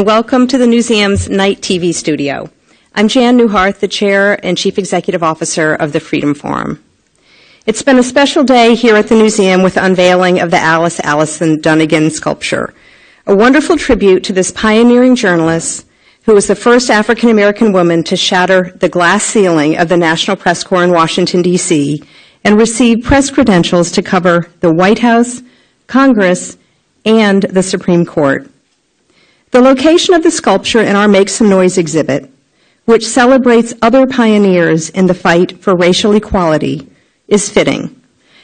And welcome to the museum's Night TV studio. I'm Jan Newhart, the Chair and Chief Executive Officer of the Freedom Forum. It's been a special day here at the museum with the unveiling of the Alice Allison Dunnigan sculpture, a wonderful tribute to this pioneering journalist who was the first African-American woman to shatter the glass ceiling of the National Press Corps in Washington, D.C., and receive press credentials to cover the White House, Congress, and the Supreme Court. The location of the sculpture in our Make Some Noise exhibit, which celebrates other pioneers in the fight for racial equality, is fitting,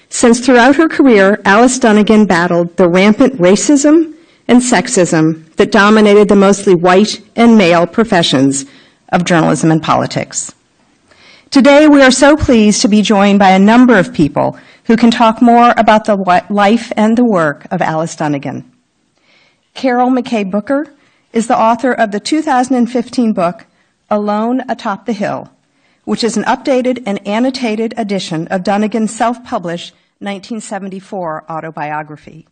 since throughout her career, Alice Dunnigan battled the rampant racism and sexism that dominated the mostly white and male professions of journalism and politics. Today, we are so pleased to be joined by a number of people who can talk more about the life and the work of Alice Dunnigan. Carol McKay Booker is the author of the 2015 book, Alone Atop the Hill, which is an updated and annotated edition of Dunnigan's self-published 1974 autobiography.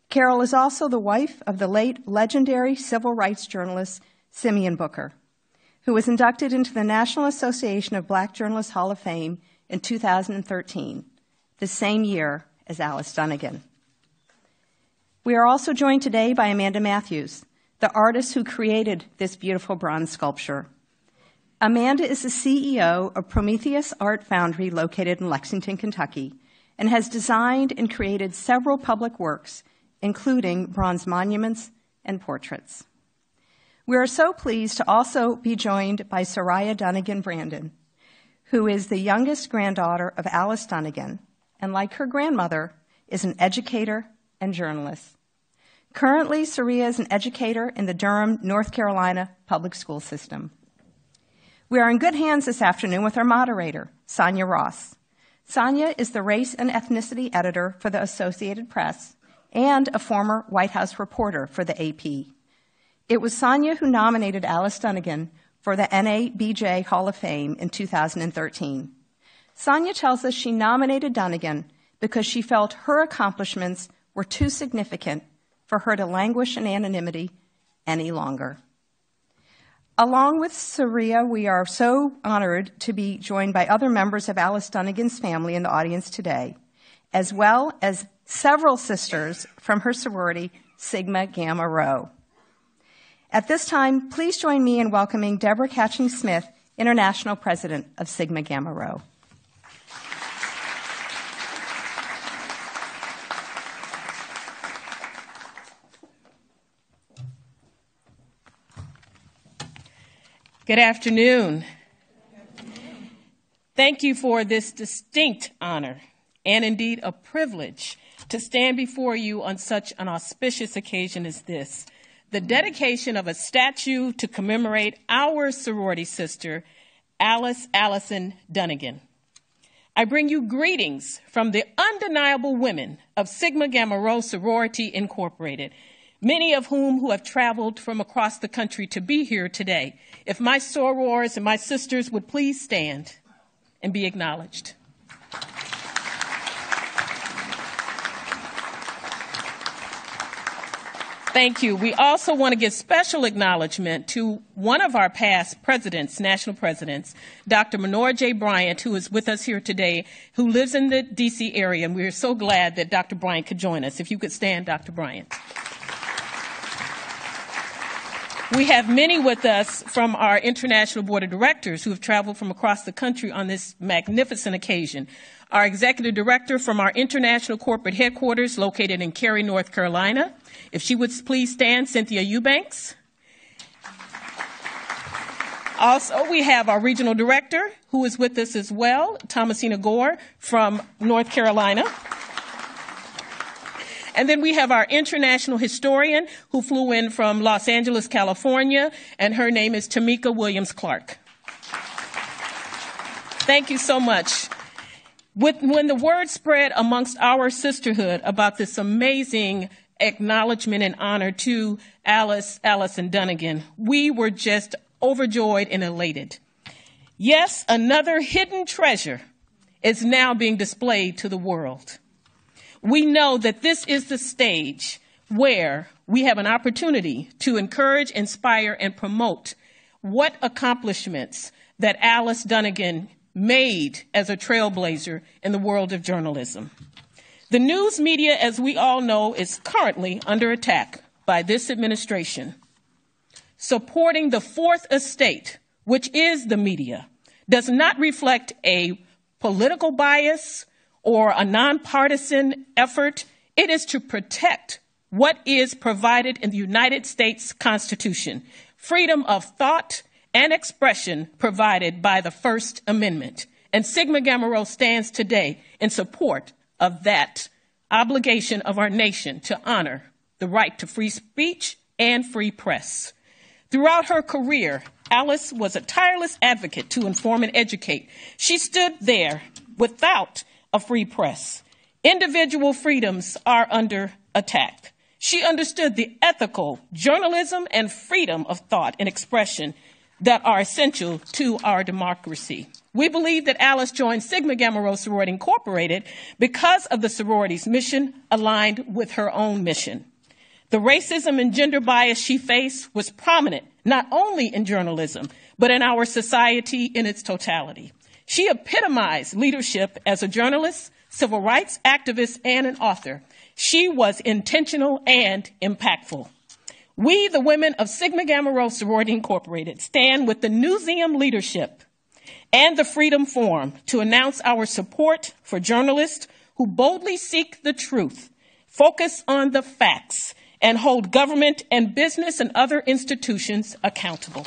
Carol is also the wife of the late legendary civil rights journalist Simeon Booker, who was inducted into the National Association of Black Journalists Hall of Fame in 2013, the same year as Alice Dunnigan. We are also joined today by Amanda Matthews, the artist who created this beautiful bronze sculpture. Amanda is the CEO of Prometheus Art Foundry located in Lexington, Kentucky, and has designed and created several public works, including bronze monuments and portraits. We are so pleased to also be joined by Soraya Dunnigan Brandon, who is the youngest granddaughter of Alice Dunnigan, and like her grandmother, is an educator and journalist. Currently, Soraya is an educator in the Durham, North Carolina public school system. We are in good hands this afternoon with our moderator, Sonia Ross. Sonia is the race and ethnicity editor for the Associated Press and a former White House reporter for the AP. It was Sonia who nominated Alice Dunnigan for the NABJ Hall of Fame in 2013. Sonia tells us she nominated Dunnigan because she felt her accomplishments were too significant for her to languish in anonymity any longer. Along with Soraya, we are so honored to be joined by other members of Alice Dunnigan's family in the audience today, as well as several sisters from her sorority, Sigma Gamma Rho. At this time, please join me in welcoming Deborah Catching-Smith, International President of Sigma Gamma Rho. Good afternoon. Thank you for this distinct honor and indeed a privilege to stand before you on such an auspicious occasion as this, the dedication of a statue to commemorate our sorority sister, Alice Allison Dunnigan. I bring you greetings from the undeniable women of Sigma Gamma Rho Sorority Incorporated, many of whom have traveled from across the country to be here today. If my sorors and my sisters would please stand and be acknowledged. Thank you. We also want to give special acknowledgement to one of our past presidents, national presidents, Dr. Menora J. Bryant, who is with us here today, who lives in the D.C. area, and we are so glad that Dr. Bryant could join us. If you could stand, Dr. Bryant. We have many with us from our International Board of Directors who have traveled from across the country on this magnificent occasion. Our Executive Director from our International Corporate Headquarters located in Cary, North Carolina. If she would please stand, Cynthia Eubanks. Also, we have our Regional Director who is with us as well, Thomasina Gore from North Carolina. And then we have our international historian who flew in from Los Angeles, California, and her name is Tamika Williams-Clark. Thank you so much. When the word spread amongst our sisterhood about this amazing acknowledgement and honor to Alice Allison Dunnigan, we were just overjoyed and elated. Yes, another hidden treasure is now being displayed to the world. We know that this is the stage where we have an opportunity to encourage, inspire, and promote what accomplishments that Alice Dunnigan made as a trailblazer in the world of journalism. The news media, as we all know, is currently under attack by this administration. Supporting the fourth estate, which is the media, does not reflect a political bias or a nonpartisan effort. It is to protect what is provided in the United States Constitution, freedom of thought and expression provided by the First Amendment. And Sigma Gamma Rho stands today in support of that obligation of our nation to honor the right to free speech and free press. Throughout her career, Alice was a tireless advocate to inform and educate. She stood there without a free press. Individual freedoms are under attack. She understood the ethical journalism and freedom of thought and expression that are essential to our democracy. We believe that Alice joined Sigma Gamma Rho Sorority Incorporated because of the sorority's mission aligned with her own mission. The racism and gender bias she faced was prominent not only in journalism, but in our society in its totality. She epitomized leadership as a journalist, civil rights activist, and an author. She was intentional and impactful. We, the women of Sigma Gamma Rho Sorority Incorporated, stand with the Newseum leadership and the Freedom Forum to announce our support for journalists who boldly seek the truth, focus on the facts, and hold government and business and other institutions accountable.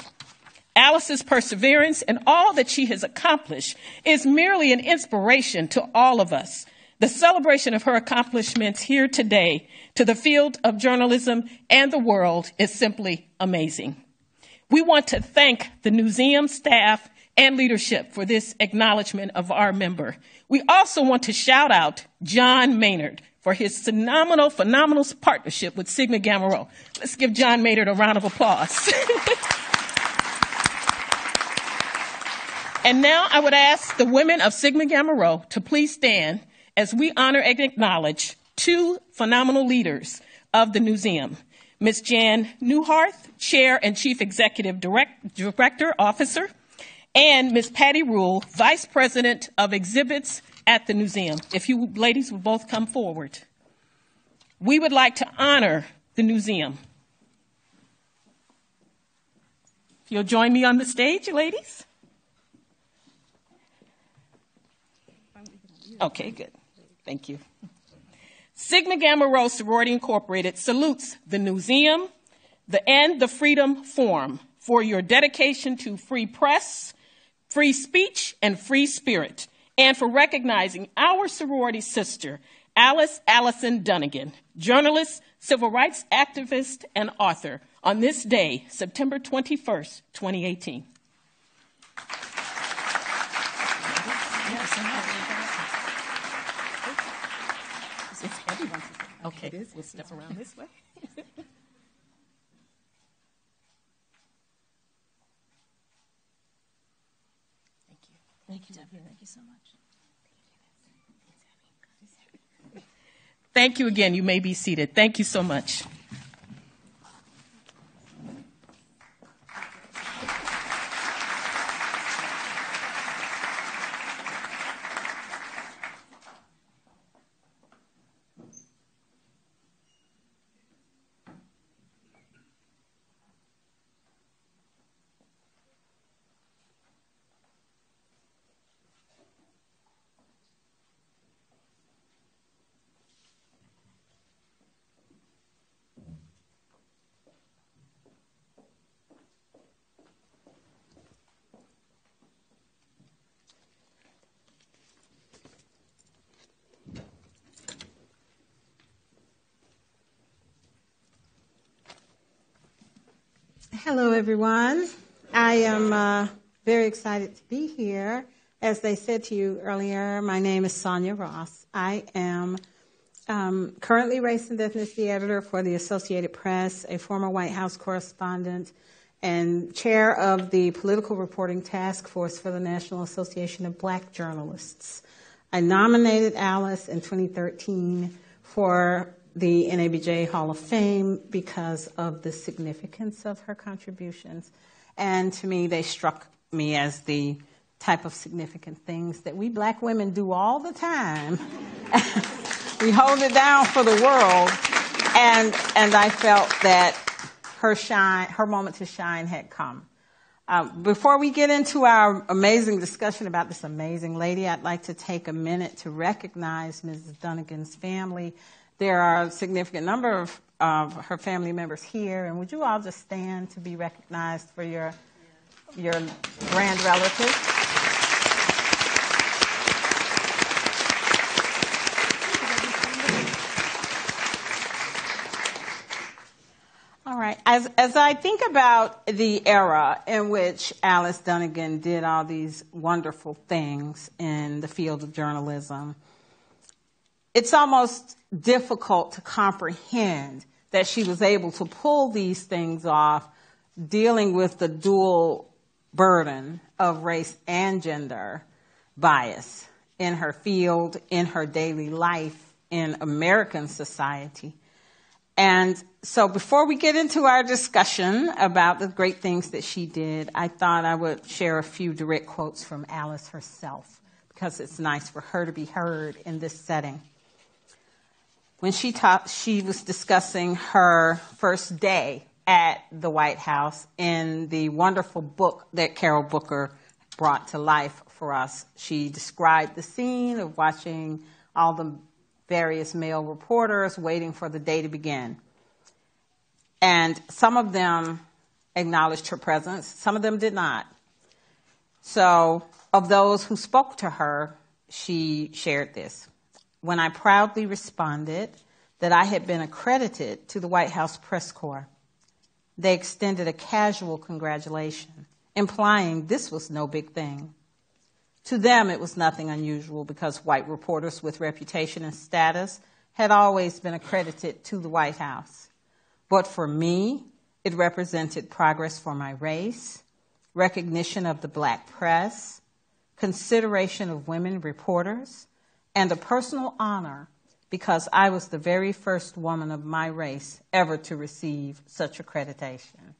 Alice's perseverance and all that she has accomplished is merely an inspiration to all of us. The celebration of her accomplishments here today to the field of journalism and the world is simply amazing. We want to thank the Newseum staff and leadership for this acknowledgement of our member. We also want to shout out John Maynard for his phenomenal partnership with Sigma Gamma Rho. Let's give John Maynard a round of applause. And now I would ask the women of Sigma Gamma Rho to please stand as we honor and acknowledge two phenomenal leaders of the Newseum. Ms. Jan Newharth, Chair and Chief Executive Director, Officer, and Ms. Patty Rule, Vice President of Exhibits at the Newseum. If you ladies would both come forward. We would like to honor the Newseum. If you'll join me on the stage, ladies. Okay, good. Thank you. Sigma Gamma Rho Sorority Incorporated salutes the Newseum and the Freedom Forum for your dedication to free press, free speech, and free spirit, and for recognizing our sorority sister, Alice Allison Dunnigan, journalist, civil rights activist, and author, on this day, September 21st, 2018. Okay, we'll step around this way. Thank you, Debbie. Thank you so much. Thank you again. You may be seated. Thank you so much. Hello, everyone. I am very excited to be here. As they said to you earlier, my name is Sonia Ross. I am currently race and ethnicity editor for the Associated Press, a former White House correspondent, and chair of the Political Reporting Task Force for the National Association of Black Journalists. I nominated Alice in 2013 for the NABJ Hall of Fame because of the significance of her contributions. And to me, they struck me as the type of significant things that we black women do all the time. We hold it down for the world. And I felt that her moment to shine had come. Before we get into our amazing discussion about this amazing lady, I'd like to take a minute to recognize Mrs. Dunnigan's family. There are a significant number of her family members here, and would you all just stand to be recognized for your grand relative? All right. As I think about the era in which Alice Dunnigan did all these wonderful things in the field of journalism, it's almost difficult to comprehend that she was able to pull these things off, dealing with the dual burden of race and gender bias in her field, in her daily life, in American society. And so before we get into our discussion about the great things that she did, I thought I would share a few direct quotes from Alice herself, because it's nice for her to be heard in this setting. When she was discussing her first day at the White House in the wonderful book that Carol Booker brought to life for us. She described the scene of watching all the various male reporters waiting for the day to begin. And some of them acknowledged her presence, some of them did not. So of those who spoke to her, she shared this. When I proudly responded that I had been accredited to the White House press corps, they extended a casual congratulation, implying this was no big thing. To them, it was nothing unusual because white reporters with reputation and status had always been accredited to the White House. But for me, it represented progress for my race, recognition of the black press, consideration of women reporters, and a personal honor because I was the very first woman of my race ever to receive such accreditation.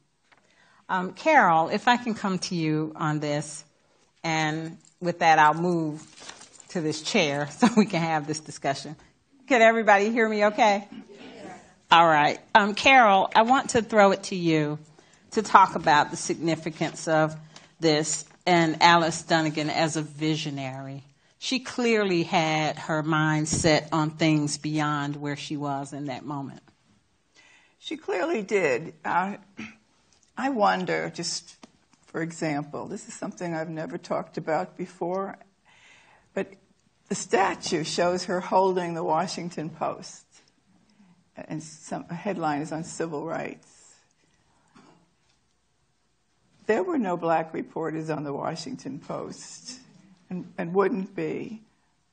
Carol, if I can come to you on this, and with that I'll move to this chair so we can have this discussion. Can everybody hear me okay? Yes. All right. Carol, I want to throw it to you to talk about the significance of this and Alice Dunnigan as a visionary. She clearly had her mind set on things beyond where she was in that moment. She clearly did. I wonder, just for example. This is something I've never talked about before, but the statue shows her holding the Washington Post, and a headline is on civil rights. There were no black reporters on the Washington Post, and wouldn't be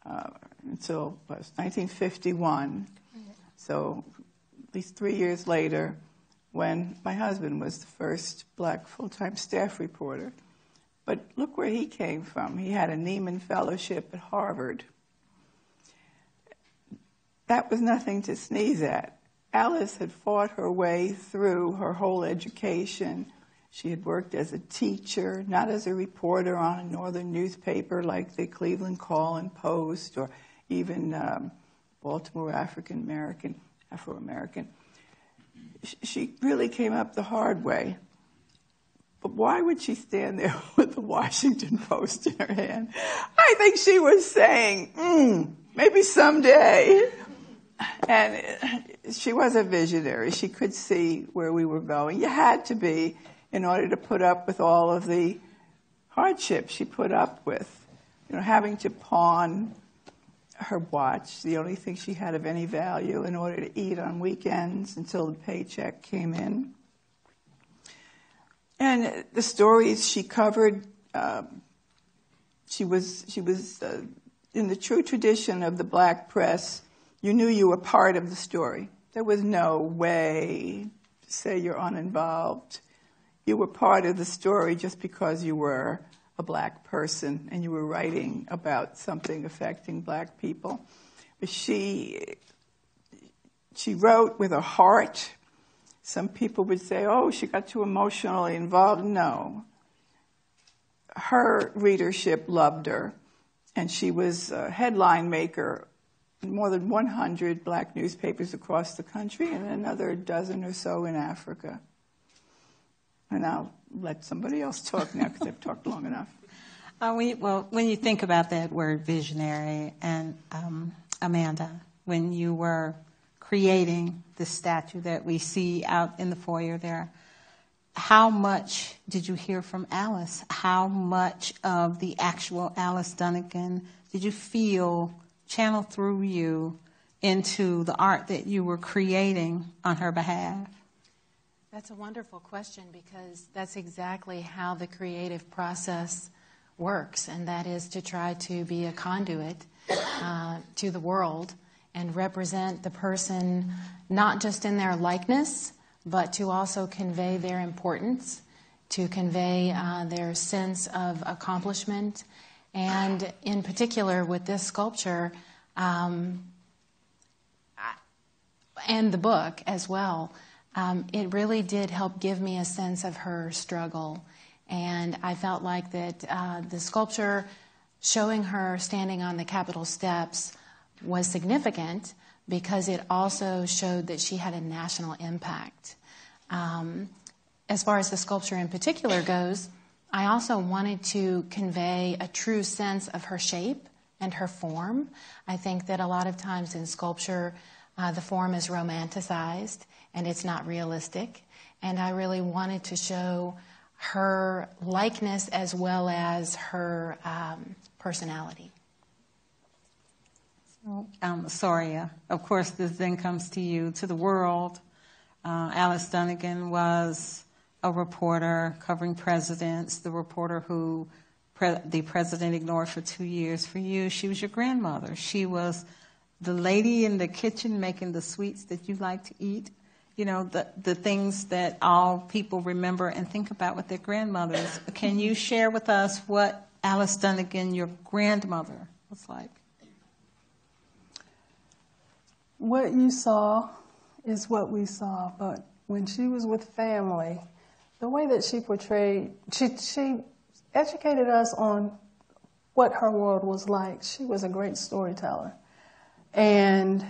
until 1951. So at least 3 years later, when my husband was the first black full-time staff reporter. But look where he came from. He had a Nieman Fellowship at Harvard. That was nothing to sneeze at. Alice had fought her way through her whole education. She had worked as a teacher, not as a reporter on a northern newspaper like the Cleveland Call and Post, or even Baltimore Afro-American. She really came up the hard way. But why would she stand there with the Washington Post in her hand? I think she was saying, maybe someday. And she was a visionary. She could see where we were going. You had to be in order to put up with all of the hardships she put up with. You know, having to pawn her watch, the only thing she had of any value, in order to eat on weekends until the paycheck came in. And the stories she covered, she was in the true tradition of the black press. You knew you were part of the story. There was no way to say you're uninvolved. You were part of the story just because you were a black person and you were writing about something affecting black people. But she wrote with a heart. Some people would say, oh, she got too emotionally involved. No. Her readership loved her, and she was a headline maker in more than 100 black newspapers across the country and another dozen or so in Africa. And I'll let somebody else talk now because I've talked long enough. When you think about that word visionary, and Amanda, when you were creating the statue that we see out in the foyer there, how much did you hear from Alice? How much of the actual Alice Dunnigan did you feel channel through you into the art that you were creating on her behalf? That's a wonderful question, because that's exactly how the creative process works, and that is to try to be a conduit to the world and represent the person not just in their likeness, but to also convey their importance, to convey their sense of accomplishment. And in particular with this sculpture, and the book as well, it really did help give me a sense of her struggle. And I felt like that the sculpture showing her standing on the Capitol steps was significant because it also showed that she had a national impact. As far as the sculpture in particular goes, I also wanted to convey a true sense of her shape and her form. I think that a lot of times in sculpture, the form is romanticized and it's not realistic. And I really wanted to show her likeness as well as her personality. Soria, of course, this then comes to you, to the world. Alice Dunnigan was a reporter covering presidents, the reporter who the president ignored for 2 years. For you, she was your grandmother. She was the lady in the kitchen making the sweets that you like to eat. You know, the things that all people remember and think about with their grandmothers. Can you share with us what Alice Dunnigan, your grandmother, was like? What you saw is what we saw, but when she was with family, the way that she portrayed, she educated us on what her world was like. She was a great storyteller. And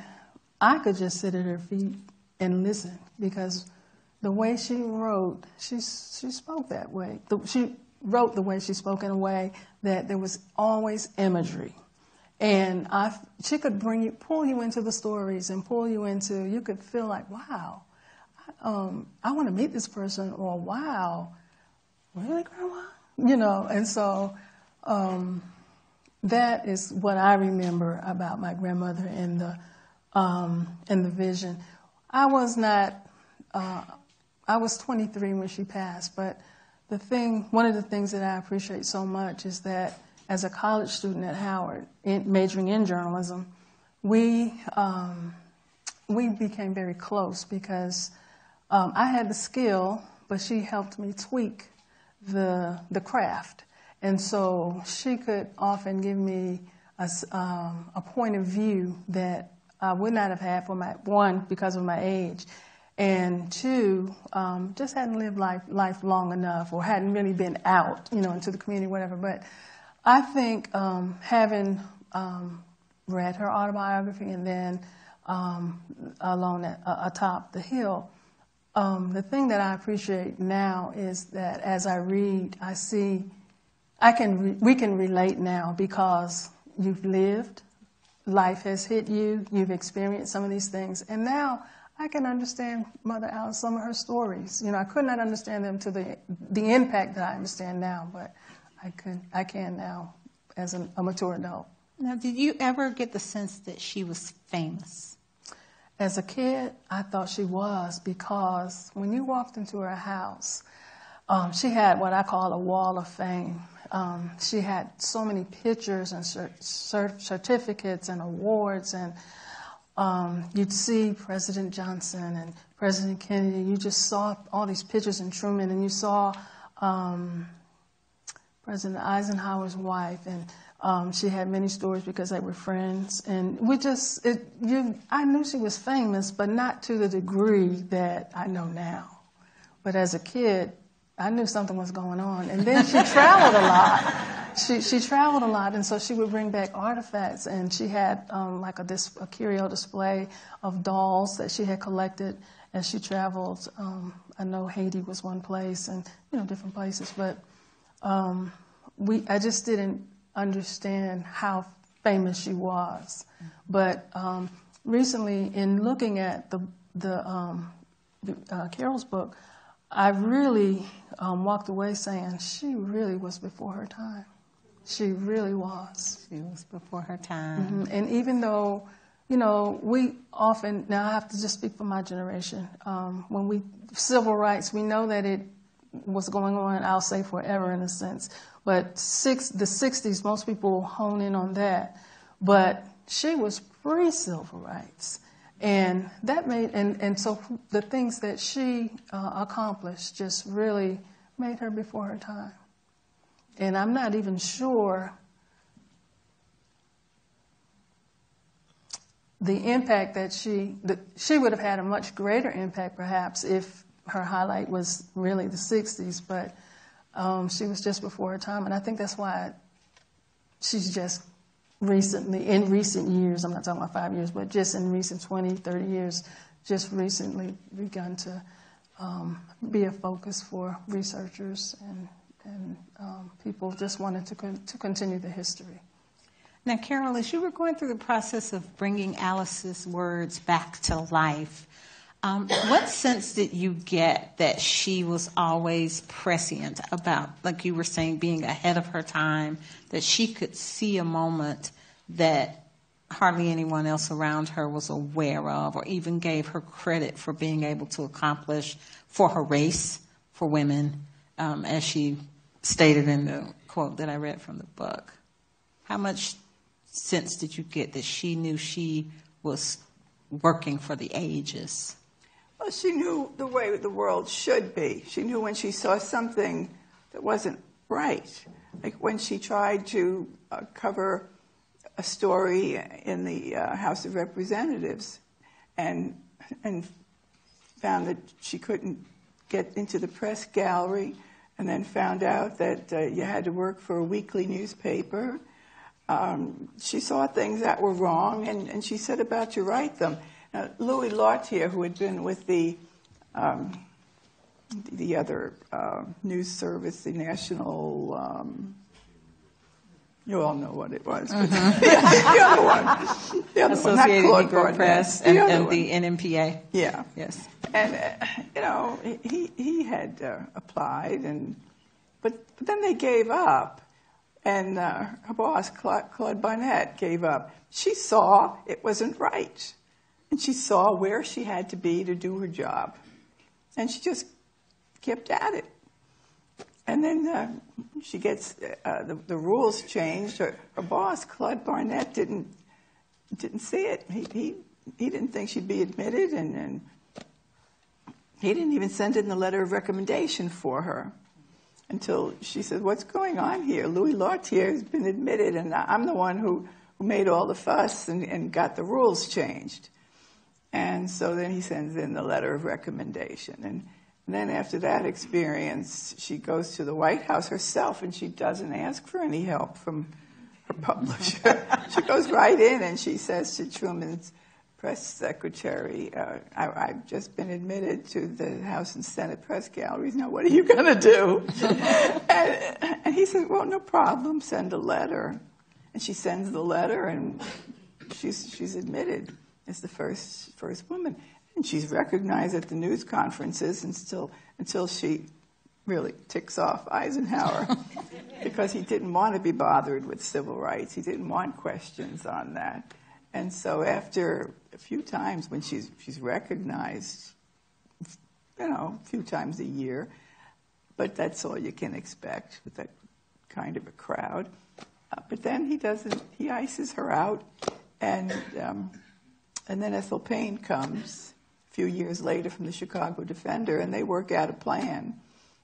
I could just sit at her feet and listen, because the way she wrote, she spoke that way. She wrote the way she spoke in a way that there was always imagery. And she could pull you into the stories and pull you into, you could feel like, wow, I want to meet this person, or wow, really, Grandma? You know, and so that is what I remember about my grandmother in the vision. I was not, I was 23 when she passed, but one of the things that I appreciate so much is that as a college student at Howard, majoring in journalism, we became very close because I had the skill, but she helped me tweak the craft. And so she could often give me a point of view that I would not have had for one, because of my age, and two, just hadn't lived life long enough or hadn't really been out, into the community, whatever. But I think having read her autobiography and then Alone Atop the Hill, the thing that I appreciate now is that as I read, I see we can relate now because you've lived, life has hit you, you've experienced some of these things, and now I can understand Mother Alice, some of her stories. I could not understand them to the impact that I understand now, but I can now as a mature adult. Now, did you ever get the sense that she was famous? As a kid, I thought she was, because when you walked into her house, she had what I call a wall of fame. She had so many pictures and certificates and awards, and you'd see President Johnson and President Kennedy. You just saw all these pictures in Truman, and you saw President Eisenhower's wife, and she had many stories because they were friends. And I knew she was famous, but not to the degree that I know now. But as a kid, I knew something was going on. And then she traveled a lot. She traveled a lot, and so she would bring back artifacts. And she had like a curio display of dolls that she had collected as she traveled. I know Haiti was one place, and different places. But I just didn't understand how famous she was. But recently, in looking at the Carol's book, I really walked away saying she really was before her time. She really was. She was before her time. Mm-hmm. And even though, we often, now I have to just speak for my generation, civil rights, we know that it was going on, I'll say forever in a sense. But the 60s, most people hone in on that. But she was pre-civil rights. And that and so the things that she accomplished just really made her before her time. And I'm not even sure the impact that she would have had a much greater impact perhaps if her highlight was really the 60s, but she was just before her time. And I think that's why she's just in recent years, I'm not talking about 5 years, but just in recent 20, 30 years, just recently begun to be a focus for researchers and people just wanted to continue the history. Now, Carol, as you were going through the process of bringing Alice's words back to life, what sense did you get that she was always prescient about, like you were saying, being ahead of her time, that she could see a moment that hardly anyone else around her was aware of or even gave her credit for being able to accomplish for her race, for women, as she stated in the quote that I read from the book? How much sense did you get that she knew she was working for the ages? Well, she knew the way the world should be. She knew when she saw something that wasn't right. Like when she tried to cover a story in the House of Representatives and found that she couldn't get into the press gallery, and then found out that you had to work for a weekly newspaper. She saw things that were wrong, and she set about to right them. Now, Louis Lautier, who had been with the other news service, the National, you all know what it was. Mm-hmm. The other one. The other Associated one, not Negro Press and the NMPA. Yeah. Yes. And, he had applied, and But then they gave up, and her boss, Claude Barnett, gave up. She saw it wasn't right, and she saw where she had to be to do her job, and she just kept at it. And then she gets the rules changed. Her boss, Claude Barnett, didn't see it. He didn't think she'd be admitted, and he didn't even send in the letter of recommendation for her until she said, "What's going on here? Louis Lautier has been admitted, and I'm the one who made all the fuss and got the rules changed." And so then he sends in the letter of recommendation. And then after that experience, she goes to the White House herself, and she doesn't ask for any help from her publisher. She goes right in, and she says to Truman's press secretary, I've just been admitted to the House and Senate press galleries. Now, what are you going to do? and he said, well, no problem. Send a letter. And she sends the letter, and she's admitted as the first woman. And she's recognized at the news conferences until she really ticks off Eisenhower because he didn't want to be bothered with civil rights. He didn't want questions on that. And so after a few times when she's recognized, a few times a year, but that's all you can expect with that kind of a crowd. But then he ices her out, and then Ethel Payne comes a few years later from the Chicago Defender, and they work out a plan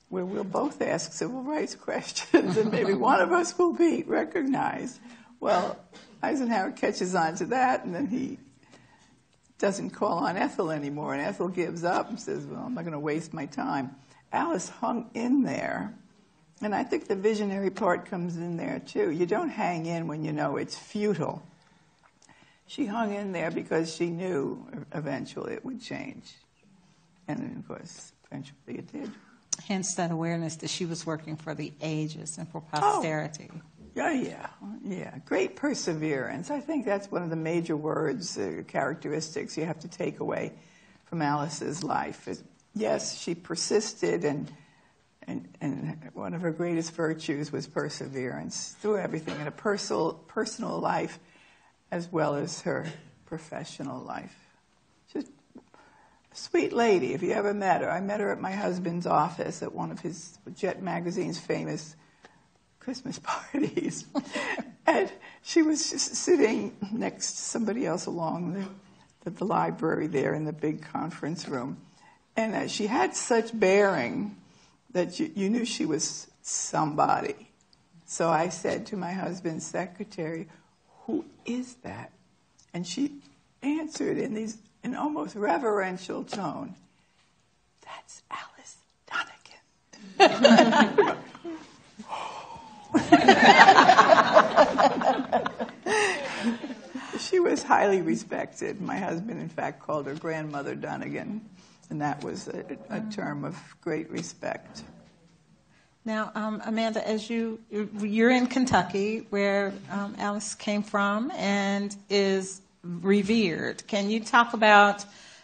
where we'll both ask civil rights questions, and maybe one of us will be recognized. Well, Eisenhower catches on to that, and then he doesn't call on Ethel anymore, and Ethel gives up and says, well, I'm not going to waste my time. Alice hung in there, and I think the visionary part comes in there, too. You don't hang in when you know it's futile. She hung in there because she knew eventually it would change. And, of course, eventually it did. Hence that awareness that she was working for the ages and for posterity. Oh, yeah. Great perseverance. I think that's one of the major words, characteristics you have to take away from Alice's life. Yes, she persisted, and one of her greatest virtues was perseverance through everything in a personal life as well as her professional life. She's a sweet lady, if you ever met her. I met her at my husband's office at one of his Jet Magazine's famous Christmas parties. And she was just sitting next to somebody else along the library there in the big conference room. And she had such bearing that you knew she was somebody. So I said to my husband's secretary, who is that? And she answered in almost reverential tone, that's Alice Dunnigan. She was highly respected. My husband, in fact, called her Grandmother Dunnigan, and that was a term of great respect. Now, Amanda, as you're in Kentucky, where Alice came from and is revered. Can you talk about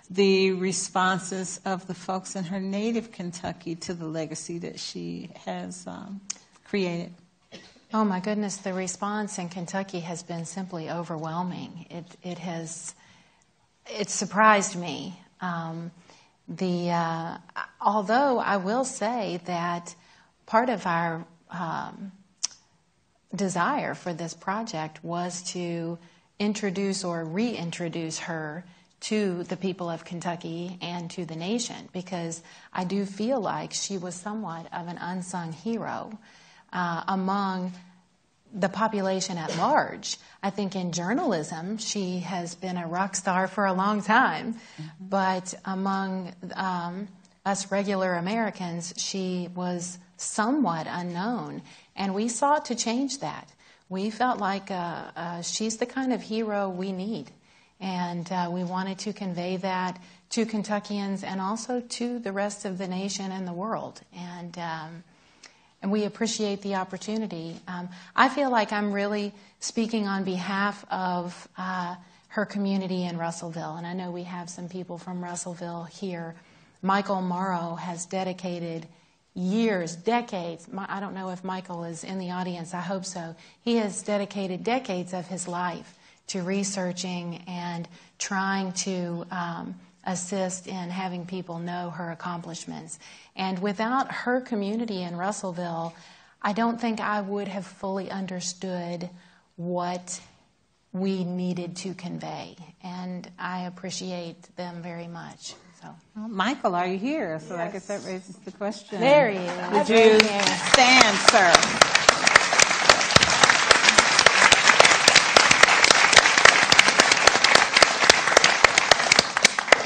the responses of the folks in her native Kentucky to the legacy that she has created? Oh my goodness, the response in Kentucky has been simply overwhelming. It surprised me. Although I will say that part of our desire for this project was to introduce or reintroduce her to the people of Kentucky and to the nation, because I do feel like she was somewhat of an unsung hero among the population at large. I think in journalism, she has been a rock star for a long time, but among us regular Americans, she was somewhat unknown, and we sought to change that. We felt like she's the kind of hero we need, and we wanted to convey that to Kentuckians and also to the rest of the nation and the world. And we appreciate the opportunity. I feel like I'm really speaking on behalf of her community in Russellville, and I know we have some people from Russellville here. Michael Morrow has dedicated years, decades. I don't know if Michael is in the audience. I hope so. He has dedicated decades of his life to researching and trying to assist in having people know her accomplishments. And without her community in Russellville, I don't think I would have fully understood what we needed to convey. And I appreciate them very much. So, well, Michael, are you here? So yes. I guess that raises the question. There he is. Would you stand, sir?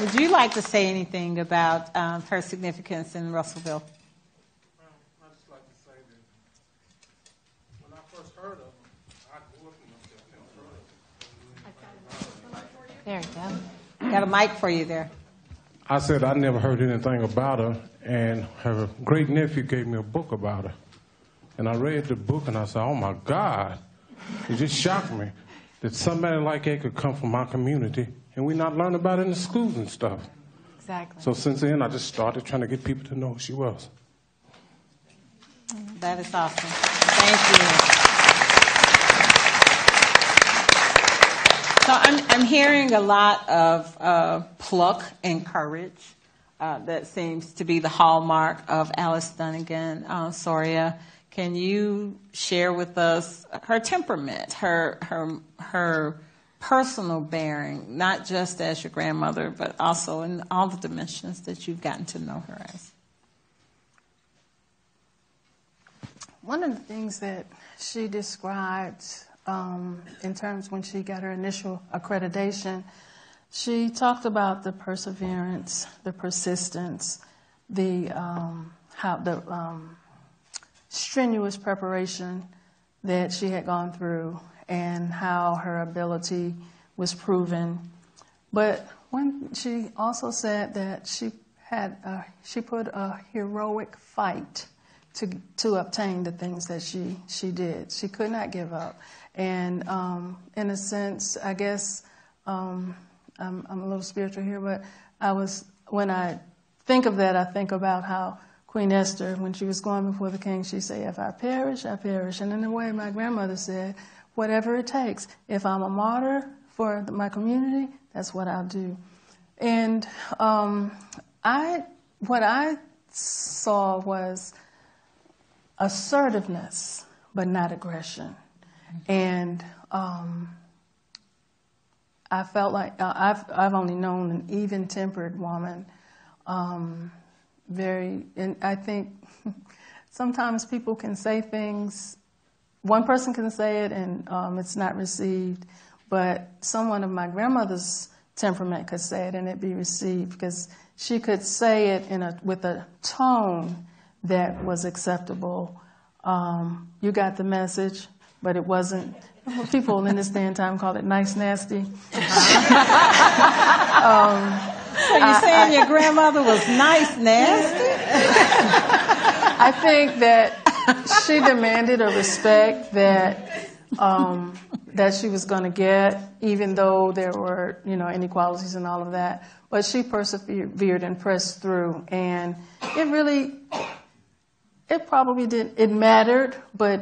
Would you like to say anything about her significance in Russellville? I'd just like to say that when I first heard of them, I grew up in There you go. Got a mic for you there. I said I never heard anything about her, and her great nephew gave me a book about her. And I read the book and I said, oh my God, it just shocked me that somebody like that could come from my community and we not learn about it in the schools and stuff. Exactly. So since then, I just started trying to get people to know who she was. That is awesome. Thank you. So I'm hearing a lot of pluck and courage. That seems to be the hallmark of Alice Dunnigan. Soria, can you share with us her temperament, her personal bearing, not just as your grandmother, but also in all the dimensions that you've gotten to know her as? One of the things that she described in terms when she got her initial accreditation, she talked about the perseverance, the persistence, the strenuous preparation that she had gone through, and how her ability was proven. But when she also said that she put a heroic fight to obtain the things that she did. She could not give up. And in a sense, I guess I'm a little spiritual here, but when I think of that, I think about how Queen Esther, when she was going before the king, she said, if I perish, I perish. And in the way my grandmother said, whatever it takes. If I'm a martyr for my community, that's what I'll do. And what I saw was assertiveness, but not aggression. And I felt like I've only known an even-tempered woman. And I think sometimes people can say things. One person can say it and it's not received, but someone of my grandmother's temperament could say it and it be received, because she could say it with a tone that was acceptable. You got the message, but it wasn't. People in this day and time call it nice nasty. So you're saying your grandmother was nice nasty? I think that she demanded a respect that she was going to get, even though there were, inequalities and all of that. But she persevered and pressed through, and it probably didn't. It mattered, but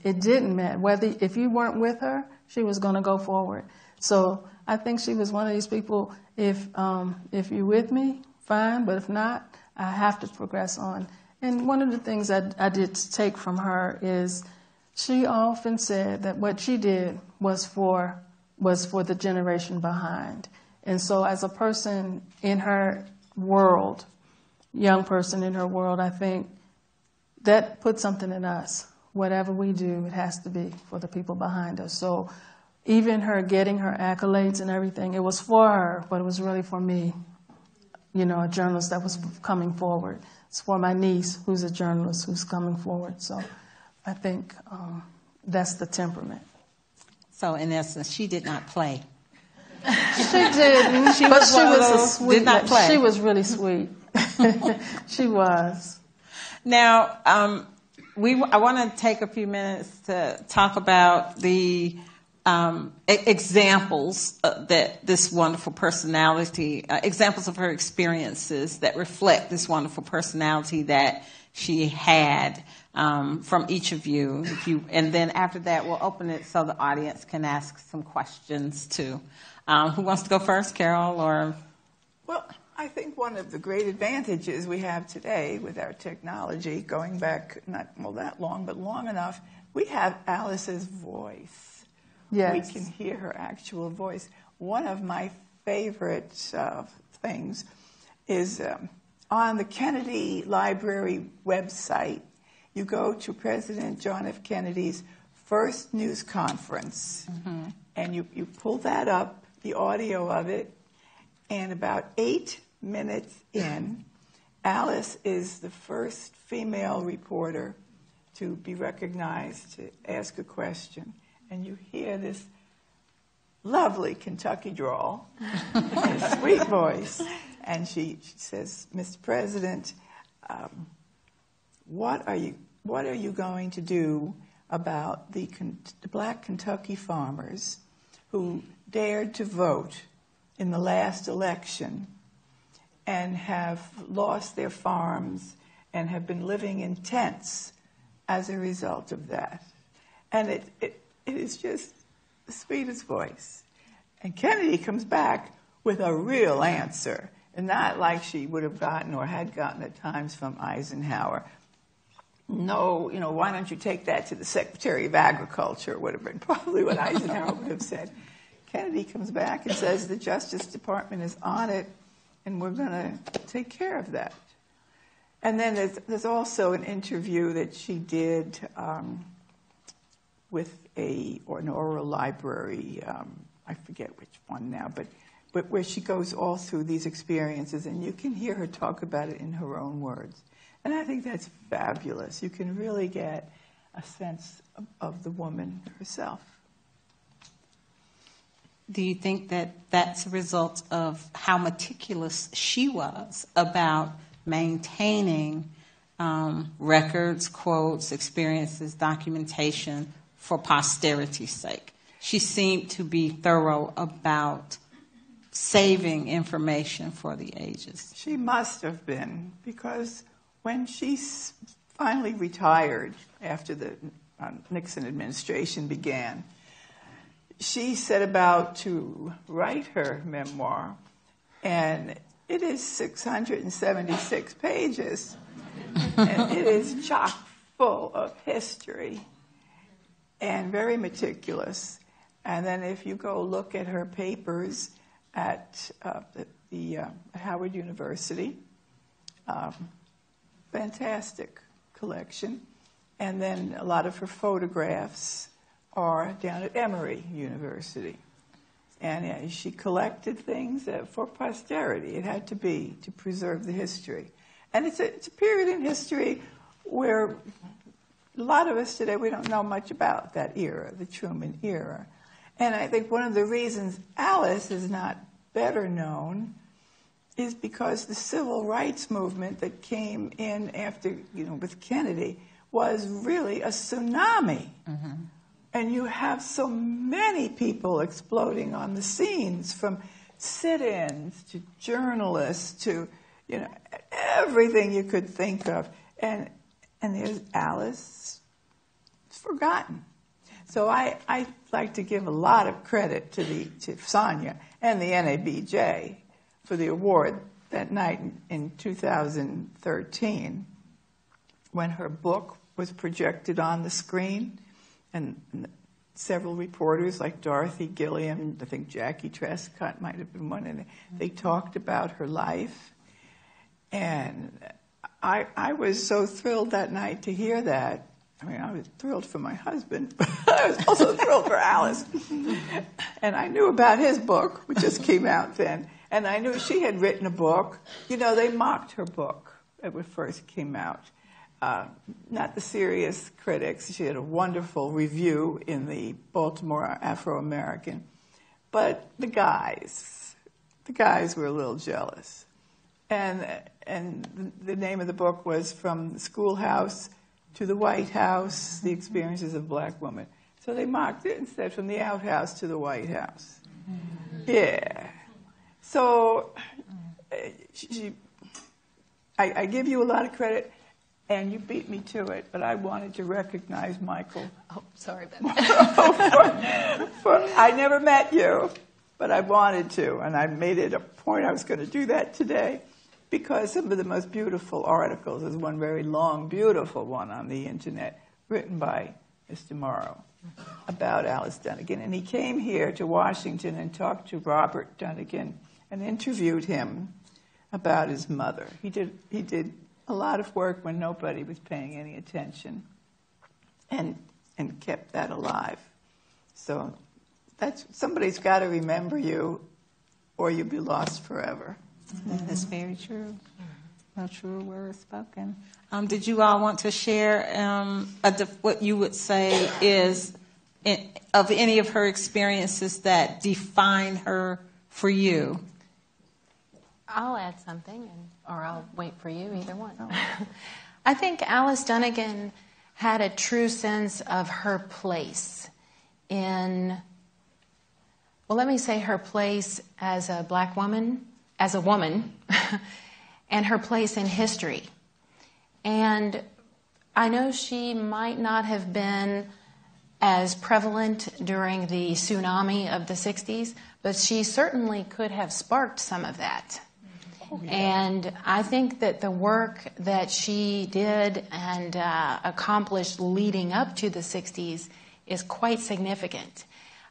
it didn't matter. If you weren't with her, she was going to go forward. So I think she was one of these people. If you're with me, fine. But if not, I have to progress on. And one of the things I did take from her is she often said that what she did was for the generation behind. And so as a person in her world, young person in her world, I think that puts something in us. Whatever we do, it has to be for the people behind us. So even her getting her accolades and everything, it was for her, but it was really for me, a journalist that was coming forward. It's for my niece, who's a journalist, who's coming forward. So I think that's the temperament. So in essence, she did not play. She didn't, she was a sweet. Did not play. She was really sweet. She was. Now, I want to take a few minutes to talk about the examples that this wonderful personality, examples of her experiences that reflect this wonderful personality that she had from each of you. And then after that, we'll open it so the audience can ask some questions too. Who wants to go first, Carol? Or Well, I think one of the great advantages we have today with our technology, going back not that long, but long enough, we have Alice's voice. Yes. We can hear her actual voice. One of my favorite things is on the Kennedy Library website, you go to President John F. Kennedy's first news conference, and you pull that up, the audio of it, and about 8 minutes in, Alice is the first female reporter to be recognized to ask a question. And you hear this lovely Kentucky drawl, a sweet voice. And she says, Mr. President, what are you going to do about the black Kentucky farmers who dared to vote in the last election and have lost their farms and have been living in tents as a result of that? And it is just the sweetest voice. And Kennedy comes back with a real answer, and not like she would have gotten or had gotten at times from Eisenhower. No, why don't you take that to the Secretary of Agriculture, would have been probably what Eisenhower would have said. Kennedy comes back and says the Justice Department is on it, and we're going to take care of that. And then there's also an interview that she did with an oral library, I forget which one now, but where she goes all through these experiences, and you can hear her talk about it in her own words. And I think that's fabulous. You can really get a sense of the woman herself. do you think that that's a result of how meticulous she was about maintaining records, quotes, experiences, documentation for posterity's sake? She seemed to be thorough about saving information for the ages. She must have been, because when she finally retired after the Nixon administration began, she set about to write her memoir, and it is 676 pages, and it is chock full of history and very meticulous. And then if you go look at her papers at the Howard University, fantastic collection. And then a lot of her photographs are down at Emory University. And she collected things for posterity. It had to be to preserve the history. And it's a period in history where a lot of us today, we don't know much about that era, the Truman era. And I think one of the reasons Alice is not better known is because the civil rights movement that came in after, with Kennedy was really a tsunami. Mm-hmm. And you have so many people exploding on the scenes, from sit-ins to journalists to, everything you could think of. And there's Alice, forgotten. So I like to give a lot of credit to Sonia and the NABJ for the award that night in 2013 when her book was projected on the screen, and several reporters like Dorothy Gilliam, I think Jackie Trescott might have been one, and they talked about her life. And I was so thrilled that night to hear that. I mean, I was thrilled for my husband, but I was also thrilled for Alice. And I knew about his book, which just came out then. And I knew she had written a book. They mocked her book when it first came out. Not the serious critics. She had a wonderful review in the Baltimore Afro-American. But the guys were a little jealous. And the name of the book was From the Schoolhouse to the White House, The Experiences of Black Women. So they marked it and said from the outhouse to the White House. Yeah. So I give you a lot of credit, and you beat me to it, but I wanted to recognize Michael. Oh, sorry about that. I never met you, but I wanted to, and I made it a point I was going to do that today, because some of the most beautiful articles, there's one very long, beautiful one on the internet, written by Mr. Morrow about Alice Dunnigan. And he came here to Washington and talked to Robert Dunnigan and interviewed him about his mother. He did a lot of work when nobody was paying any attention, and kept that alive. So somebody's got to remember you, or you'll be lost forever. That's very true. No true word spoken. Did you all want to share what you would say is of any of her experiences that define her for you? I'll add something, or I'll wait for you, either one. I think Alice Dunnigan had a true sense of her place let me say her place as a black woman, as a woman, and her place in history. And I know she might not have been as prevalent during the tsunami of the 60s, but she certainly could have sparked some of that. And I think that the work that she did and accomplished leading up to the 60s is quite significant.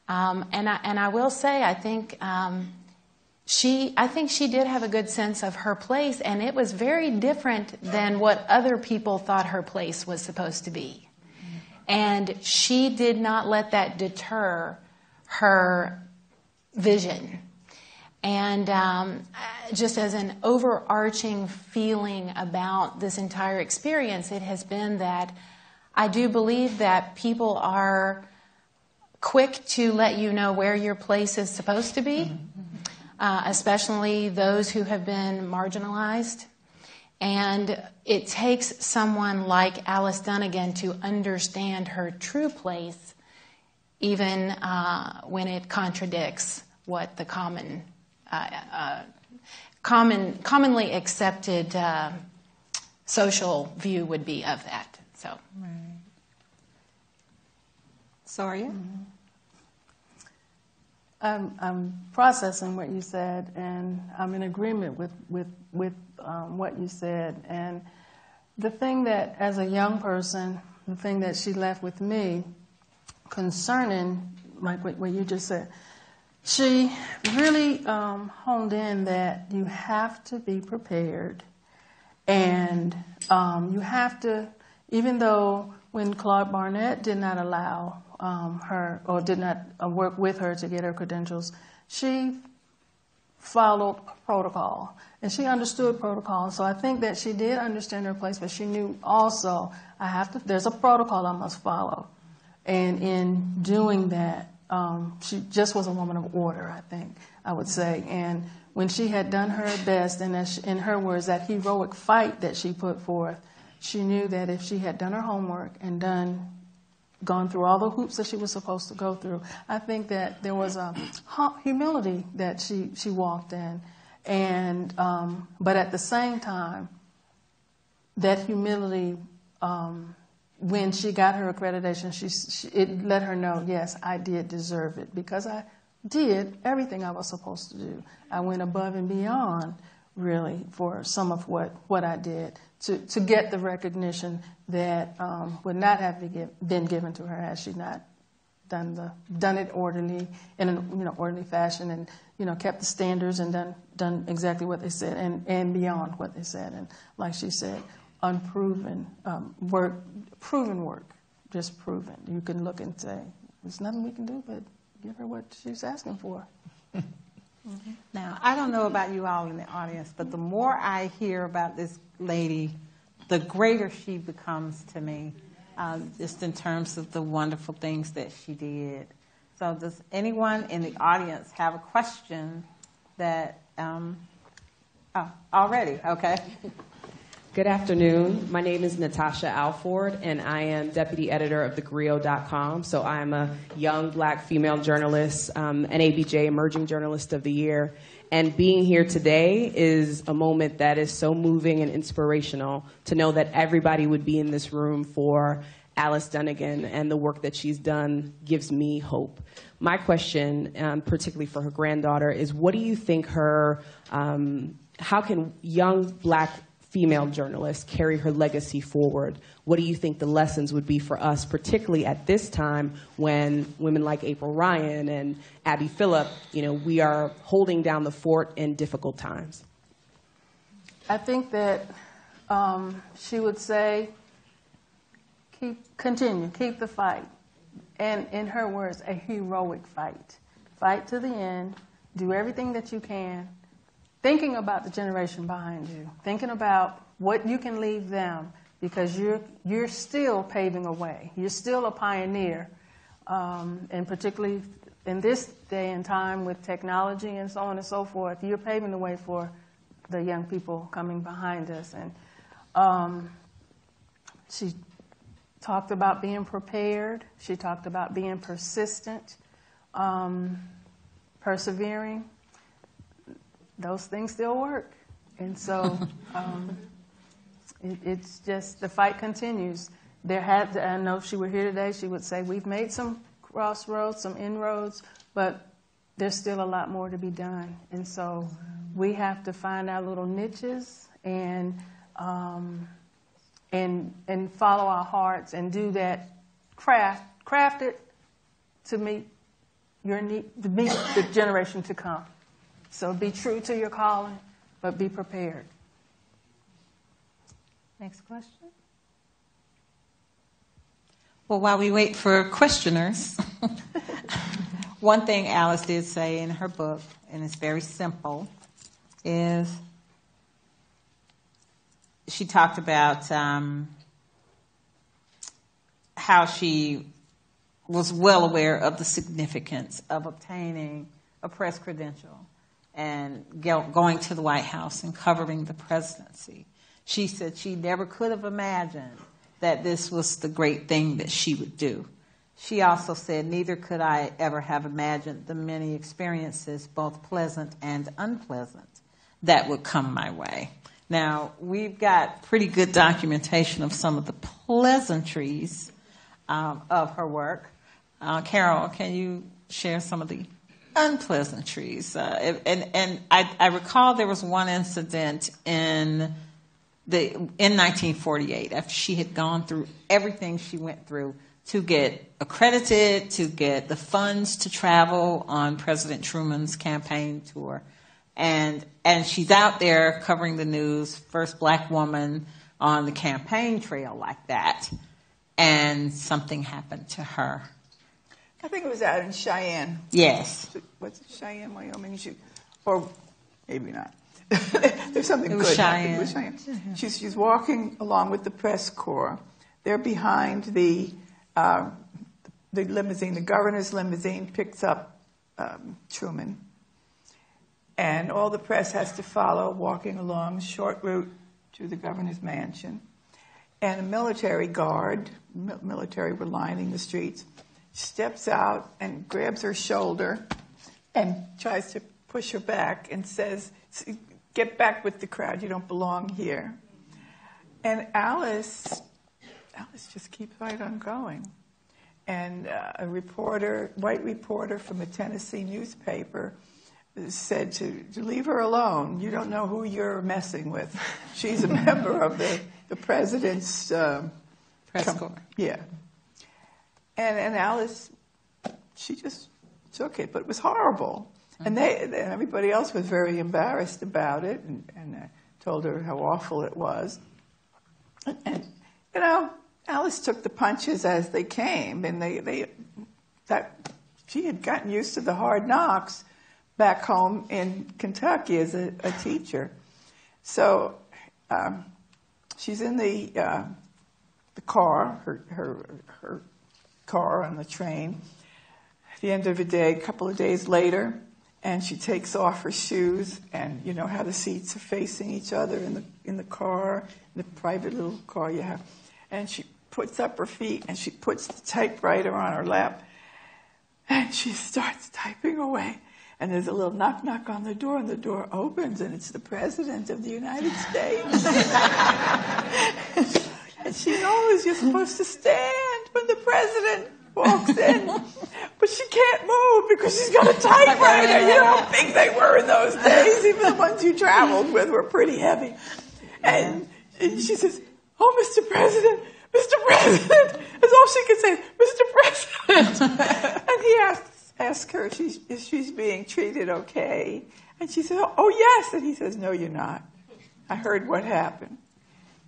And I will say, I think she did have a good sense of her place, and it was very different than what other people thought her place was supposed to be. And she did not let that deter her vision. And just as an overarching feeling about this entire experience, it has been that I do believe that people are quick to let you know where your place is supposed to be, especially those who have been marginalized. And it takes someone like Alice Dunnigan to understand her true place, even when it contradicts what the commonly accepted social view would be of that. So, right. Soria? I'm processing what you said, and I'm in agreement with what you said. And the thing that, as a young person, the thing that she left with me concerning, like what you just said, she really honed in that you have to be prepared, and you have to, even though when Claude Barnett did not allow her, or did not work with her to get her credentials, she followed protocol, and she understood protocol. So I think that she did understand her place, but she knew also there's a protocol I must follow. And in doing that, she just was a woman of order, I think, I would say. And when she had done her best, and in her words, that heroic fight that she put forth, she knew that if she had done her homework and gone through all the hoops that she was supposed to go through, I think that there was a humility that she walked in. And but at the same time, that humility, when she got her accreditation, it let her know, yes, I did deserve it, because I did everything I was supposed to do. I went above and beyond, really, for some of what I did to get the recognition that would not have been given to her had she not done it orderly, in an orderly fashion, and kept the standards and done exactly what they said and beyond what they said. And like she said, unproven work, proven work, just proven. You can look and say, there's nothing we can do but give her what she's asking for. Mm-hmm. Now, I don't know about you all in the audience, but the more I hear about this lady, the greater she becomes to me, just in terms of the wonderful things that she did. So does anyone in the audience have a question that, already, okay. Good afternoon. My name is Natasha Alford, and I am deputy editor of thegrio.com. So I am a young black female journalist, an ABJ Emerging Journalist of the Year. And being here today is a moment that is so moving and inspirational to know that everybody would be in this room for Alice Dunnigan, and the work that she's done gives me hope. My question, particularly for her granddaughter, is what do you think how can young black female journalists carry her legacy forward? What do you think the lessons would be for us, particularly at this time when women like April Ryan and Abby Phillip, we are holding down the fort in difficult times? I think that she would say, keep the fight. And in her words, a heroic fight. Fight to the end, do everything that you can, thinking about the generation behind you, thinking about what you can leave them, because you're still paving a way. You're still a pioneer, and particularly in this day and time with technology and so on and so forth, you're paving the way for the young people coming behind us. And she talked about being prepared. She talked about being persistent, persevering. Those things still work. And so it's just the fight continues. I know if she were here today, she would say we've made some crossroads, some inroads, but there's still a lot more to be done. And so we have to find our little niches and follow our hearts and do that craft it to meet your need, to meet the generation to come. So be true to your calling, but be prepared. Next question. Well, while we wait for questioners, one thing Alice did say in her book, and it's very simple, is she talked about how she was well aware of the significance of obtaining a press credential and going to the White House and covering the presidency. She said she never could have imagined that this was the great thing that she would do. She also said, neither could I ever have imagined the many experiences, both pleasant and unpleasant, that would come my way. Now, we've got pretty good documentation of some of the pleasantries of her work. Carol, can you share some of the unpleasantries? And I recall there was one incident in 1948, after she had gone through everything she went through to get accredited, to get the funds to travel on President Truman's campaign tour. And she's out there covering the news, first black woman on the campaign trail like that. And something happened to her. I think it was out in Cheyenne. Yes. Was it Cheyenne, Wyoming? Or maybe not. There's something it was good Cheyenne. It was Cheyenne. Mm-hmm. She's walking along with the press corps. They're behind the limousine. The governor's limousine picks up Truman. And all the press has to follow, walking along a short route to the governor's mansion. And a military guard, military were lining the streets, steps out and grabs her shoulder and tries to push her back and says, "Get back with the crowd, you don't belong here." And Alice just keeps right on going. And a white reporter from a Tennessee newspaper said to leave her alone. You don't know who you're messing with. She's a member of the president's press corps. Yeah. And Alice, she just took it, but it was horrible. And everybody else was very embarrassed about it and told her how awful it was. And Alice took the punches as they came, and she had gotten used to the hard knocks back home in Kentucky as a teacher. So she's in the car, her car on the train. At the end of the day, a couple of days later, And she takes off her shoes, and you know how the seats are facing each other in the car, the private little car you have. And she puts up her feet, and she puts the typewriter on her lap, and she starts typing away. And there's a little knock, knock on the door, and the door opens, and it's the President of the United States. And she knows you're supposed to stand when the President walks in, but she can't move because she's got a typewriter. You know how big they were in those days. Even the ones you traveled with were pretty heavy. And she says, "Oh, Mr. President, Mr. President." That's all she can say, "Mr. President." And he asks her if she's being treated okay. And she says, "Oh, yes." And he says, "No, you're not. I heard what happened.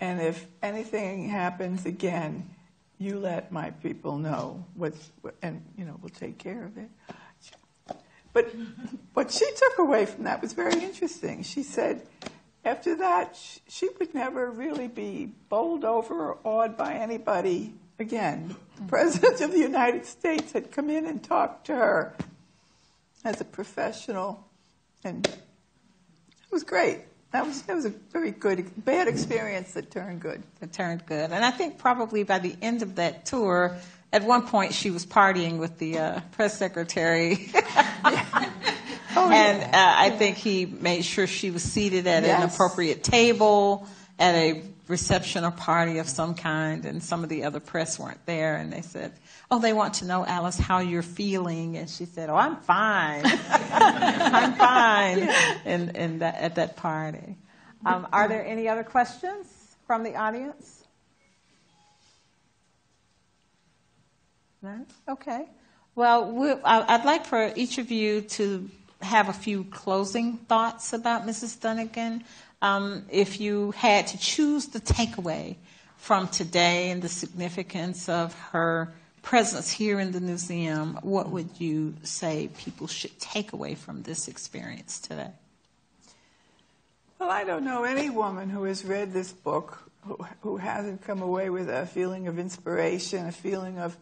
And if anything happens again, you let my people know, and we'll take care of it." But what she took away from that was very interesting. She said after that, she would never really be bowled over or awed by anybody again. The President of the United States had come in and talked to her as a professional, and it was great. That was a very good, bad experience that turned good. It turned good. And I think probably by the end of that tour, at one point she was partying with the press secretary. I think he made sure she was seated at an appropriate table at a reception or party of some kind, and some of the other press weren't there, and they said, "Oh, they want to know, Alice, how you're feeling." And she said, "Oh, I'm fine. I'm fine." And at that party. Are there any other questions from the audience? No? Okay. Well, I'd like for each of you to have a few closing thoughts about Mrs. Dunnigan. If you had to choose the takeaway from today and the significance of her presence here in the museum, what would you say people should take away from this experience today? Well, I don't know any woman who has read this book who hasn't come away with a feeling of inspiration, a feeling of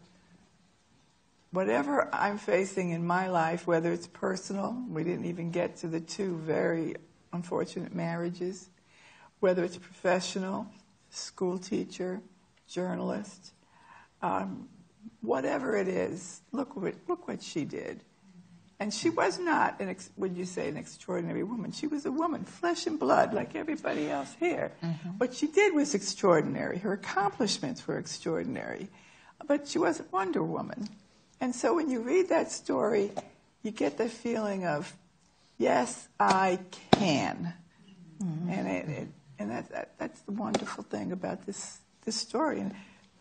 whatever I'm facing in my life, whether it's personal, we didn't even get to the two very unfortunate marriages, whether it's professional, school teacher, journalist, whatever it is, look what she did. And she was not, would you say, an extraordinary woman. She was a woman, flesh and blood, like everybody else here. Mm-hmm. What she did was extraordinary. Her accomplishments were extraordinary. But she wasn't Wonder Woman. And so when you read that story, you get the feeling of, yes, I can. Mm-hmm. And that's the wonderful thing about this story. And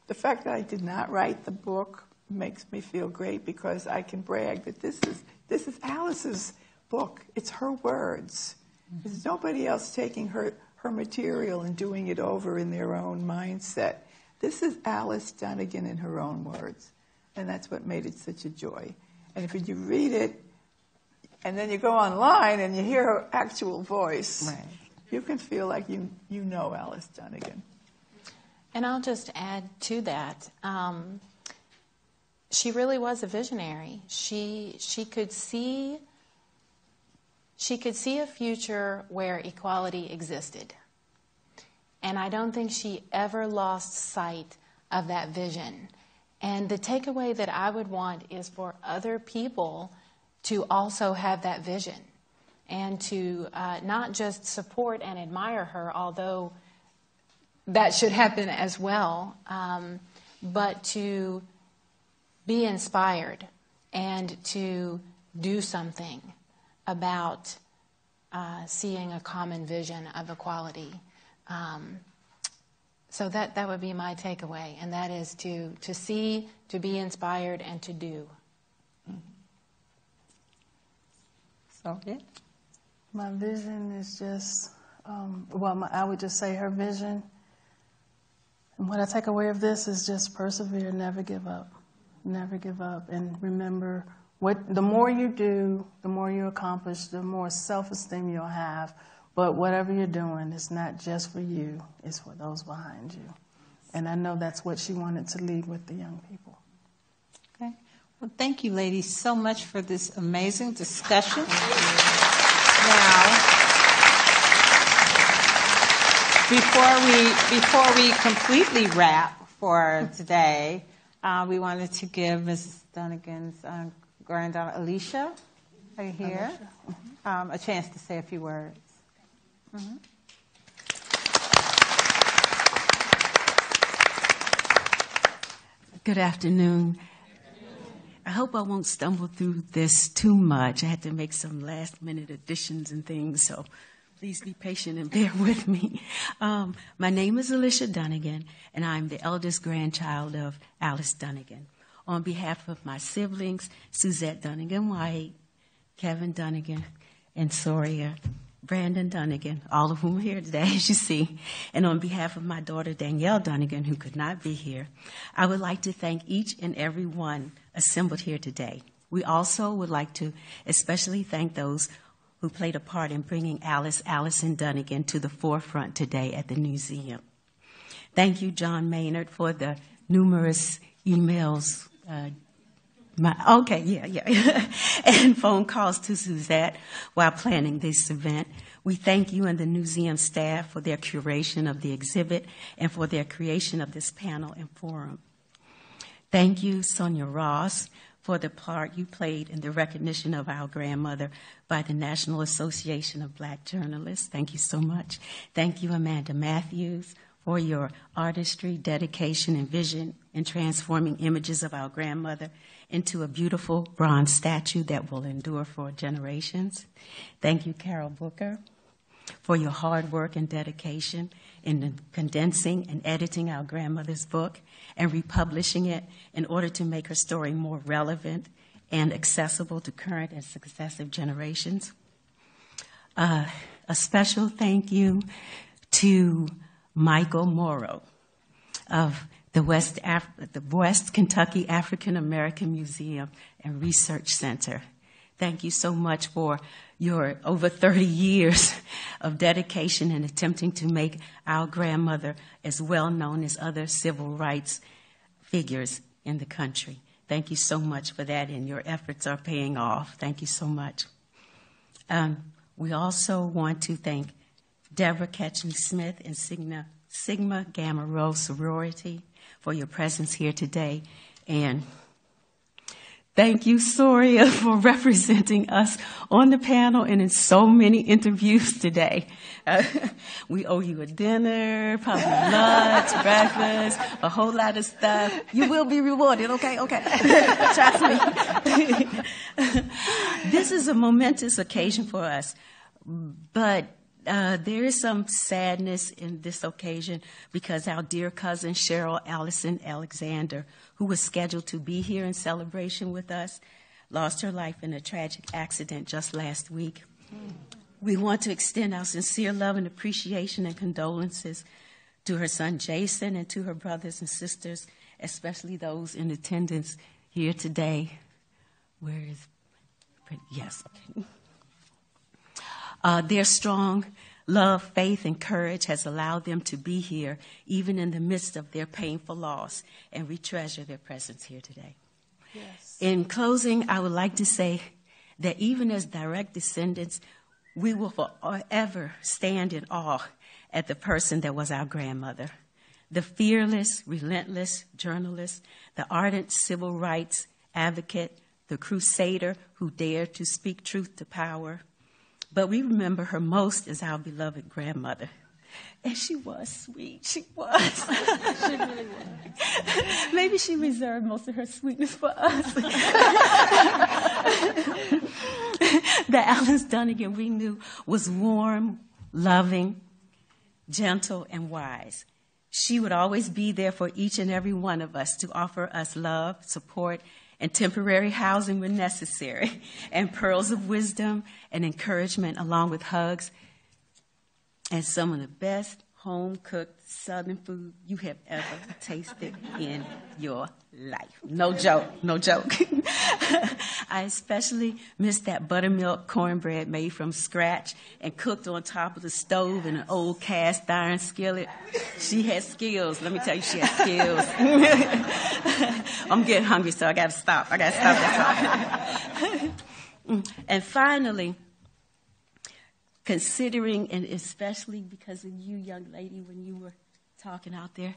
the fact that I did not write the book makes me feel great, because I can brag that this is Alice's book. It's her words. Mm-hmm. There's nobody else taking her material and doing it over in their own mindset. This is Alice Dunnigan in her own words. And that's what made it such a joy. And if you read it, and then you go online and you hear her actual voice, right, you can feel like you know Alice Dunnigan. And I'll just add to that. She really was a visionary. She could see a future where equality existed. And I don't think she ever lost sight of that vision. And the takeaway that I would want is for other people to also have that vision, and to not just support and admire her, although that should happen as well, but to be inspired and to do something about seeing a common vision of equality. So that would be my takeaway, and that is to see, to be inspired, and to do. So, yeah. My vision is just, I would just say her vision. And what I take away of this is just persevere, never give up. Never give up. And remember, the more you do, the more you accomplish, the more self-esteem you'll have. But whatever you're doing, it's not just for you, it's for those behind you. And I know that's what she wanted to leave with the young people. Okay. Well, thank you, ladies, so much for this amazing discussion. Now, before we completely wrap for today, we wanted to give Mrs. Dunnigan's granddaughter, Alicia, right here, a chance to say a few words. Mm-hmm. Good afternoon. I hope I won't stumble through this too much. I had to make some last-minute additions and things, so please be patient and bear with me. My name is Alicia Dunnigan, and I'm the eldest grandchild of Alice Dunnigan. On behalf of my siblings, Suzette Dunnigan White, Kevin Dunnigan, and Soria, Brandon Dunnigan, all of whom are here today, as you see, and on behalf of my daughter Danielle Dunnigan, who could not be here, I would like to thank each and every one assembled here today. We also would like to especially thank those who played a part in bringing Allison Dunnigan to the forefront today at the museum. Thank you, John Maynard, for the numerous emails, and phone calls to Suzette while planning this event. We thank you and the museum staff for their curation of the exhibit and for their creation of this panel and forum. Thank you, Sonia Ross, for the part you played in the recognition of our grandmother by the National Association of Black Journalists. Thank you so much. Thank you, Amanda Matthews, for your artistry, dedication, and vision in transforming images of our grandmother into a beautiful bronze statue that will endure for generations. Thank you, Carol Booker, for your hard work and dedication in condensing and editing our grandmother's book and republishing it in order to make her story more relevant and accessible to current and successive generations. A special thank you to Michael Morrow of the West Kentucky African American Museum and Research Center. Thank you so much for your over 30 years of dedication in attempting to make our grandmother as well known as other civil rights figures in the country. Thank you so much for that, and your efforts are paying off. Thank you so much. We also want to thank Deborah Ketchum-Smith and Sigma Gamma Rho sorority for your presence here today. And thank you, Soria, for representing us on the panel and in so many interviews today. We owe you a dinner, probably lunch, breakfast, a whole lot of stuff. You will be rewarded, okay? Trust me. This is a momentous occasion for us, but there is some sadness in this occasion because our dear cousin Cheryl Allison Alexander, who was scheduled to be here in celebration with us, lost her life in a tragic accident just last week. We want to extend our sincere love and appreciation and condolences to her son Jason and to her brothers and sisters, especially those in attendance here today. Where is? Yes. Okay. Their strong love, faith, and courage has allowed them to be here, even in the midst of their painful loss, and we treasure their presence here today. Yes. In closing, I would like to say that even as direct descendants, we will forever stand in awe at the person that was our grandmother, the fearless, relentless journalist, the ardent civil rights advocate, the crusader who dared to speak truth to power. But we remember her most as our beloved grandmother. And she was sweet. She was. She really was. Maybe she reserved most of her sweetness for us. The Alice Dunnigan we knew was warm, loving, gentle, and wise. She would always be there for each and every one of us to offer us love, support, and temporary housing when necessary, and pearls of wisdom and encouragement along with hugs and some of the best home-cooked Southern food you have ever tasted in your life. No joke, no joke. I especially miss that buttermilk cornbread made from scratch and cooked on top of the stove in an old cast iron skillet. She had skills. Let me tell you, she had skills. I'm getting hungry, so I got to stop. That's all. And finally, considering, and especially because of you, young lady, when you were talking out there,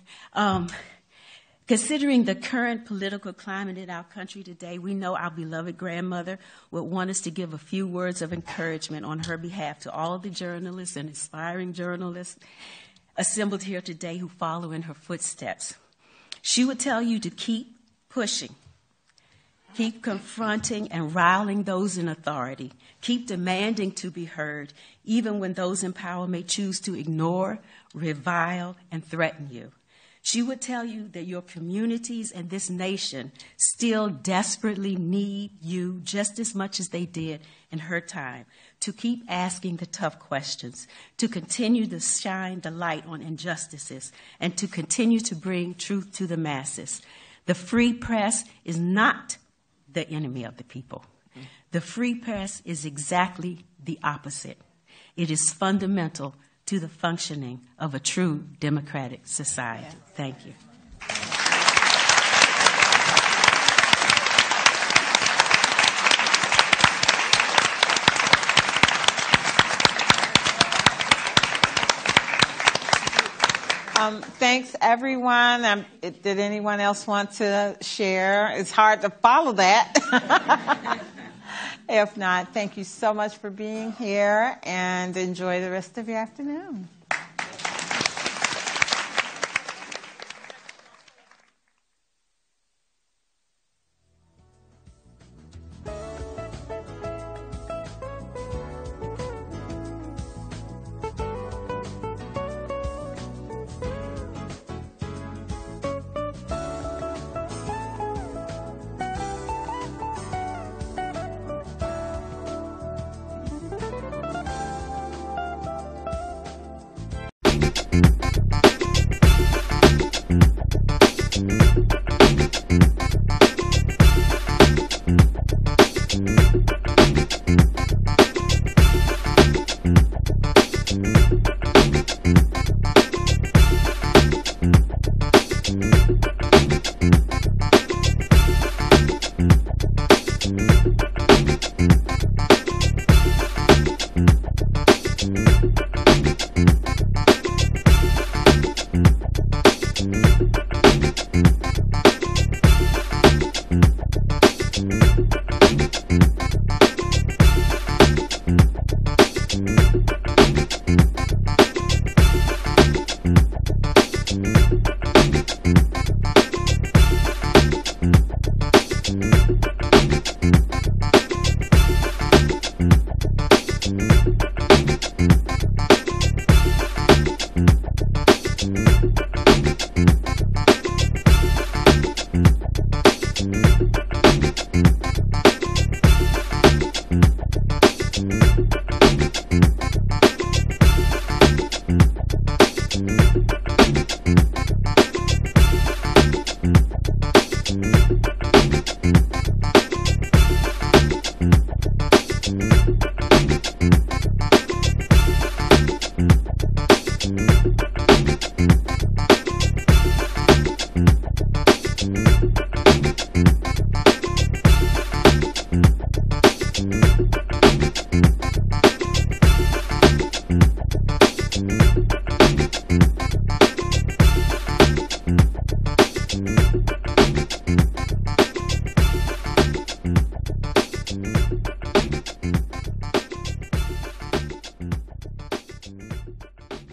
considering the current political climate in our country today, we know our beloved grandmother would want us to give a few words of encouragement on her behalf to all the journalists and aspiring journalists assembled here today who follow in her footsteps. She would tell you to keep pushing. Keep confronting and riling those in authority. Keep demanding to be heard, even when those in power may choose to ignore, revile, and threaten you. She would tell you that your communities and this nation still desperately need you just as much as they did in her time, to keep asking the tough questions, to continue to shine the light on injustices, and to continue to bring truth to the masses. The free press is not the enemy of the people. The free press is exactly the opposite. It is fundamental to the functioning of a true democratic society. Thank you. Thanks, everyone. Did anyone else want to share? It's hard to follow that. If not, thank you so much for being here, and enjoy the rest of your afternoon.